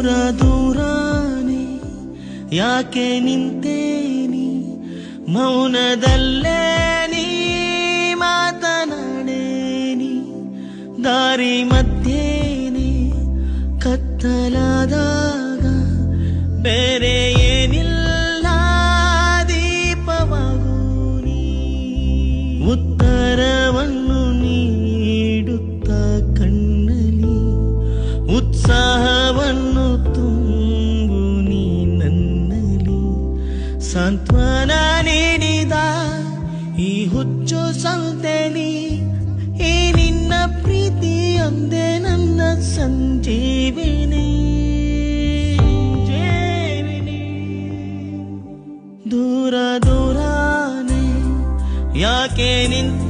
ದೂರ ದೂರಾನೆ ಯಾಕೆ ನಿಂತೇನಿ ಮೌನದಲ್ಲೇ ನೀ ಮಾತನಾಡೇನಿ ದಾರಿ ಮಧ್ಯೇನೆ ಕತ್ತಲಾದಾಗ ಬೇರೆ ಏನಿಲ್ಲ ದೀಪವಾಗು ನೀ ಉತ್ತರವನ್ನು ನೀಡುತ್ತ ಕಣ್ಣಲಿ ಉತ್ಸಾಹವನ್ನು ತುಂಬು ನೀ ನನ್ನಲ್ಲಿ ಸಾಂತ್ವನ ನೀಡಿದ ಈ ಹುಚ್ಚು ಸಂತೆಲಿ ಈ ನಿನ್ನ ಪ್ರೀತಿಯೊಂದೇ ನನ್ನ ಸಂಜೀವಿನಿ ದೂರ ದೂರಾನೆ ಯಾಕೆ ನಿಂತ